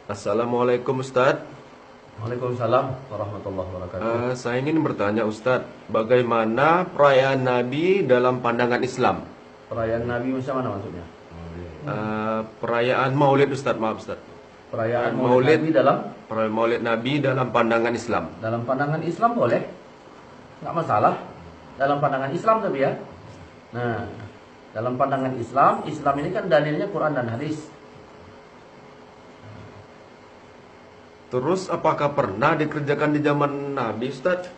Assalamualaikum Ustadz. Waalaikumsalam warahmatullahi wabarakatuh. Saya ingin bertanya Ustadz, bagaimana perayaan Nabi dalam pandangan Islam? Perayaan Nabi macam mana maksudnya? Perayaan Maulid Ustadz, maaf Ustadz. Perayaan Maulid Nabi Perayaan Maulid Nabi dalam pandangan Islam. dalam pandangan Islam boleh, nggak masalah. Dalam pandangan Islam tapi ya. Nah, dalam pandangan Islam, Islam ini kan dalilnya Quran dan hadis. Terus apakah pernah dikerjakan di zaman Nabi Ustadz?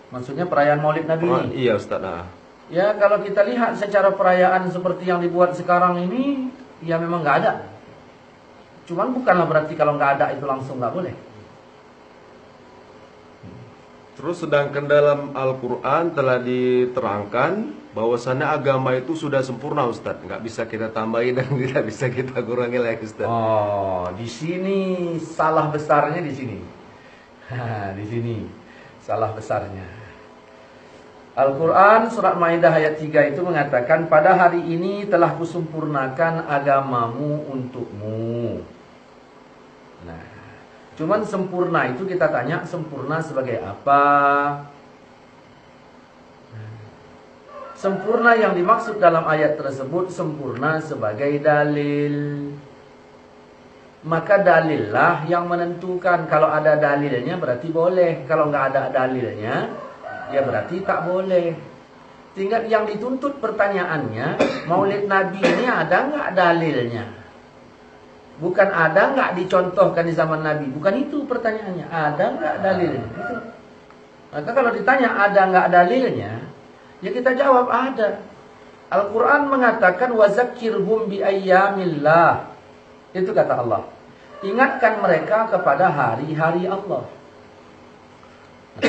Maksudnya perayaan Maulid Nabi ini. Iya Ustadz. Ya kalau kita lihat secara perayaan seperti yang dibuat sekarang ini, ya memang nggak ada. Cuman bukanlah berarti kalau nggak ada itu langsung nggak boleh. Terus sedangkan dalam Al-Quran telah diterangkan bahwasannya agama itu sudah sempurna Ustadz, nggak bisa kita tambahin dan tidak bisa kita kurangi lagi Ustadz. Oh, di sini salah besarnya di sini. Di sini salah besarnya. Al-Quran surat Maidah ayat 3 itu mengatakan, pada hari ini telah kusempurnakan agamamu untukmu. Nah, cuman sempurna itu kita tanya sempurna sebagai apa? Sempurna yang dimaksud dalam ayat tersebut sempurna sebagai dalil. Maka dalillah yang menentukan. Kalau ada dalilnya berarti boleh. Kalau nggak ada dalilnya, ya berarti tak boleh. Tinggal yang dituntut pertanyaannya, Maulid Nabi ini ada nggak dalilnya? Bukan ada nggak dicontohkan di zaman Nabi. Bukan itu pertanyaannya. Ada nggak dalilnya? Itu. Maka kalau ditanya ada nggak dalilnya, ya kita jawab ada. Al-Quran mengatakan wazakirhum bi ayyamillah. Itu kata Allah. Ingatkan mereka kepada hari-hari Allah.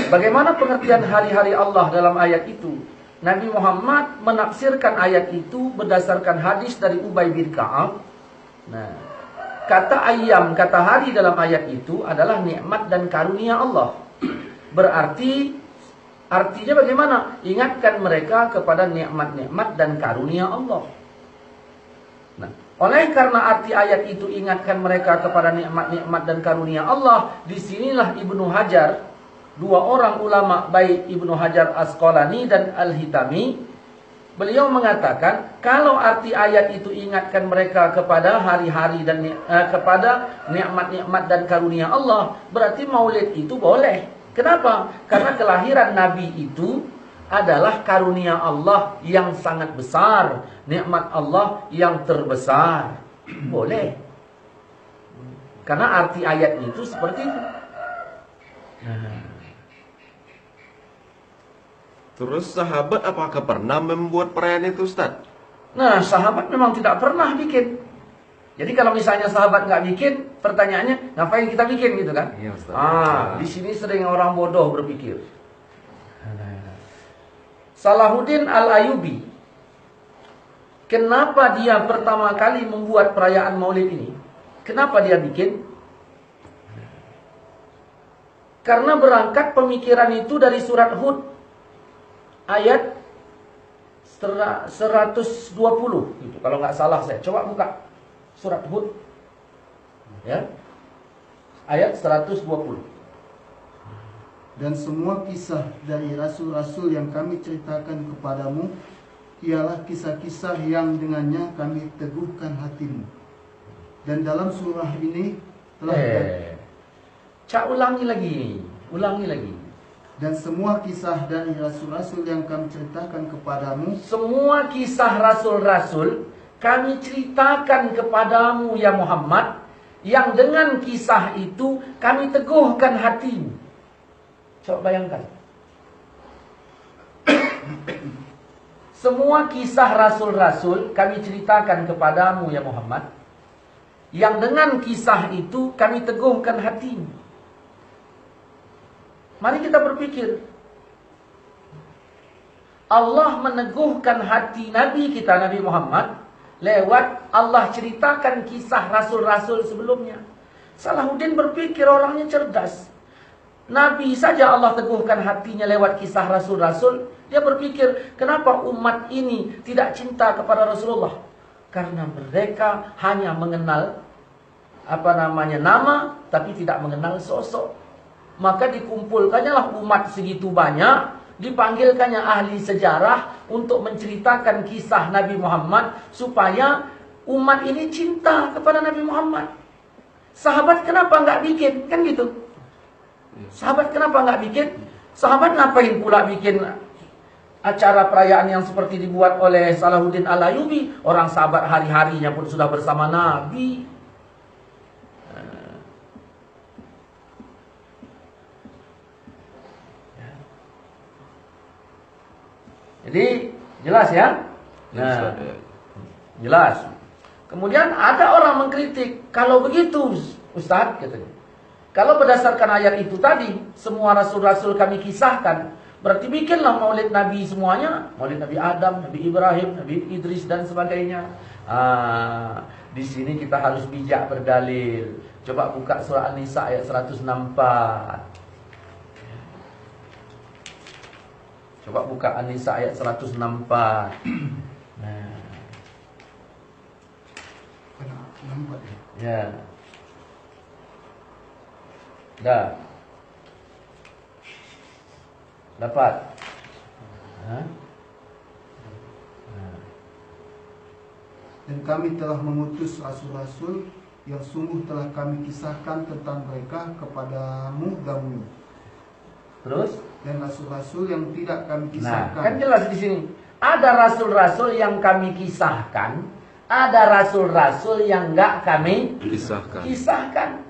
Bagaimana pengertian hari-hari Allah dalam ayat itu? Nabi Muhammad menafsirkan ayat itu berdasarkan hadis dari Ubay bin Ka'ab. Nah, kata ayyam, kata hari dalam ayat itu adalah nikmat dan karunia Allah. Berarti artinya bagaimana? Ingatkan mereka kepada nikmat-nikmat dan karunia Allah. Nah, oleh karena arti ayat itu ingatkan mereka kepada nikmat-nikmat dan karunia Allah, disinilah Ibnu Hajar, dua orang ulama baik Ibnu Hajar Asqalani dan Al-Hitami, beliau mengatakan kalau arti ayat itu ingatkan mereka kepada hari-hari dan kepada nikmat-nikmat dan karunia Allah, berarti Maulid itu boleh. Kenapa? Karena kelahiran Nabi itu adalah karunia Allah yang sangat besar, nikmat Allah yang terbesar. Boleh. Karena arti ayat itu seperti itu. Terus sahabat apakah pernah membuat perayaan itu Ustadz? Nah, sahabat memang tidak pernah bikin. Jadi kalau misalnya sahabat nggak bikin, pertanyaannya ngapain kita bikin gitu kan? Iya, Ustaz. Di sini sering orang bodoh berpikir. Salahuddin Al-Ayyubi, kenapa dia pertama kali membuat perayaan Maulid ini? Kenapa dia bikin? Karena berangkat pemikiran itu dari surat Hud ayat 120 gitu. Kalau nggak salah saya coba buka surat Hud ya, ayat 120. Dan semua kisah dari rasul-rasul yang kami ceritakan kepadamu ialah kisah-kisah yang dengannya kami teguhkan hatimu. Dan dalam surah ini telah ulangi lagi. Dan semua kisah dari rasul-rasul yang kami ceritakan kepadamu, semua kisah rasul-rasul kami ceritakan kepadamu ya Muhammad, yang dengan kisah itu kami teguhkan hatimu. Coba bayangkan. Semua kisah rasul-rasul kami ceritakan kepadamu ya Muhammad, yang dengan kisah itu kami teguhkan hatimu. Mari kita berpikir. Allah meneguhkan hati Nabi kita, Nabi Muhammad, lewat Allah ceritakan kisah rasul-rasul sebelumnya. Salahuddin berpikir orangnya cerdas. Nabi saja Allah teguhkan hatinya lewat kisah rasul-rasul. Dia berpikir, kenapa umat ini tidak cinta kepada Rasulullah? Karena mereka hanya mengenal nama, tapi tidak mengenal sosok. Maka dikumpulkannya lah umat segitu banyak, dipanggilkannya ahli sejarah untuk menceritakan kisah Nabi Muhammad supaya umat ini cinta kepada Nabi Muhammad. Sahabat kenapa nggak bikin? Kan gitu. Sahabat kenapa nggak bikin? Sahabat ngapain pula bikin acara perayaan yang seperti dibuat oleh Salahuddin Al-Ayyubi? Orang sahabat hari-harinya pun sudah bersama Nabi. Jadi jelas ya? Nah, jelas. Kemudian ada orang mengkritik, kalau begitu Ustaz katanya, kalau berdasarkan ayat itu tadi, semua rasul-rasul kami kisahkan, berarti bikinlah maulid Nabi semuanya, maulid Nabi Adam, Nabi Ibrahim, Nabi Idris dan sebagainya. Di sini kita harus bijak berdalil. Coba buka surah An-Nisa ayat 164. Coba buka An-Nisa ayat 164. Nah. Ya. Dah. Dapat. Dan kami telah mengutus rasul-rasul yang sungguh telah kami kisahkan tentang mereka kepadamu dahulu. Terus? Dan rasul-rasul yang tidak kami Nah, kisahkan. kan jelas di sini. Ada rasul-rasul yang kami kisahkan, ada rasul-rasul yang enggak kami kisahkan.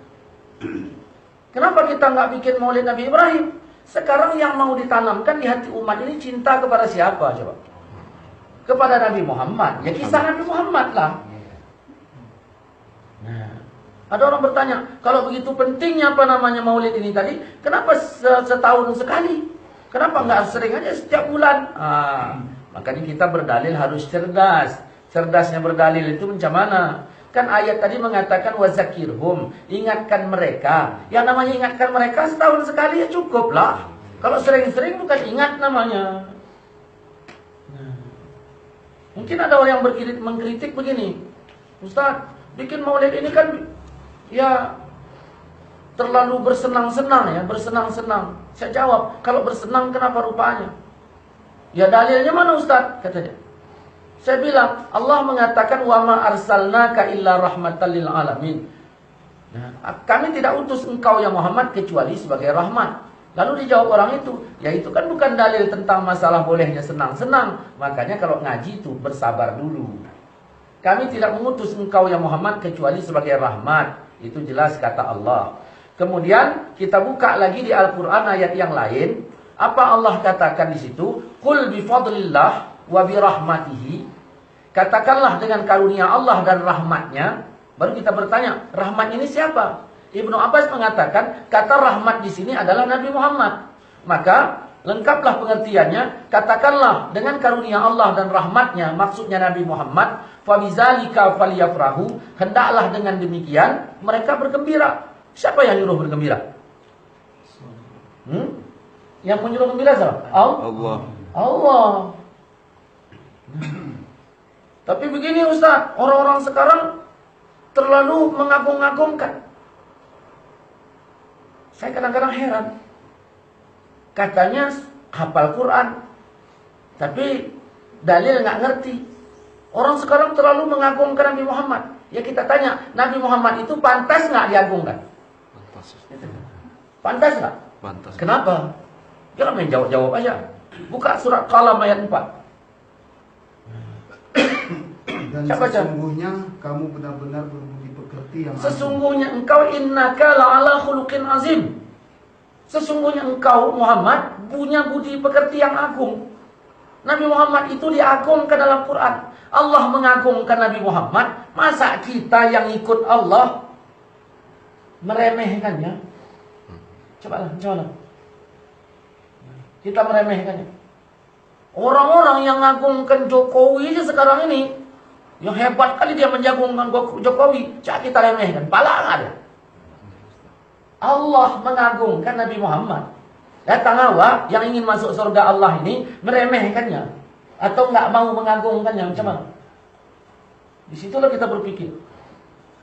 Kenapa kita nggak bikin maulid Nabi Ibrahim? Sekarang yang mau ditanamkan di hati umat ini cinta kepada siapa coba? Kepada Nabi Muhammad. Ya kisah Nabi Muhammad lah. Nah, ada orang bertanya, kalau begitu pentingnya maulid ini tadi, kenapa setahun sekali? Kenapa nggak sering aja setiap bulan? Makanya kita berdalil harus cerdas. Cerdasnya berdalil itu macam mana? Kan ayat tadi mengatakan wazakirhum, ingatkan mereka. Yang namanya ingatkan mereka setahun sekali ya cukup lah. Kalau sering-sering bukan ingat namanya. Nah, mungkin ada orang yang mengkritik begini, Ustaz, bikin maulid ini kan ya terlalu bersenang-senang ya, bersenang-senang. Saya jawab, kalau bersenang kenapa rupanya? Ya dalilnya mana Ustaz? Katanya. Saya bilang, Allah mengatakan wa ma arsalnaka illa rahmatan lil alamin. Nah, kami tidak utus engkau ya Muhammad kecuali sebagai rahmat. Lalu dijawab orang itu, ya itu kan bukan dalil tentang masalah bolehnya senang-senang. Makanya kalau ngaji itu bersabar dulu. Kami tidak mengutus engkau ya Muhammad kecuali sebagai rahmat. Itu jelas kata Allah. Kemudian kita buka lagi di Al-Qur'an ayat yang lain. Apa Allah katakan di situ? Qul bi fadlillah wa bi rahmatihi. Katakanlah dengan karunia Allah dan rahmatnya. Baru kita bertanya, rahmat ini siapa? Ibnu Abbas mengatakan kata rahmat di sini adalah Nabi Muhammad. Maka lengkaplah pengertiannya. Katakanlah dengan karunia Allah dan rahmatnya, maksudnya Nabi Muhammad. Fabizalika falyafrahu, hendaklah dengan demikian mereka bergembira. Siapa yang nyuruh bergembira? Yang menyuruh gembira siapa? Allah. Tapi begini Ustaz, orang-orang sekarang terlalu mengagung-agungkan. Saya kadang-kadang heran. Katanya hafal Quran, tapi dalil nggak ngerti. Orang sekarang terlalu mengagungkan Nabi Muhammad. Ya kita tanya, Nabi Muhammad itu pantas nggak diagungkan? Pantas nggak? Pantas. Kenapa? Jangan main jawab-jawab aja. Buka surat Qalam ayat 4. Dan sesungguhnya kamu benar-benar berbudi pekerti yang sesungguhnya engkau innaka la'ala khuluqin azim. Sesungguhnya engkau Muhammad punya budi pekerti yang agung. Nabi Muhammad itu diagungkan dalam Quran. Allah mengagungkan Nabi Muhammad. Masa kita yang ikut Allah meremehkannya? Cobalah. Kita meremehkannya. Orang-orang yang mengagungkan Jokowi aja sekarang ini, yang hebat kali dia menjagungkan Jokowi, cak kita remehkan, pala ada. Allah mengagungkan Nabi Muhammad. Datang awak yang ingin masuk surga Allah ini meremehkannya atau nggak mau mengagungkannya, macam mana? Disitulah kita berpikir.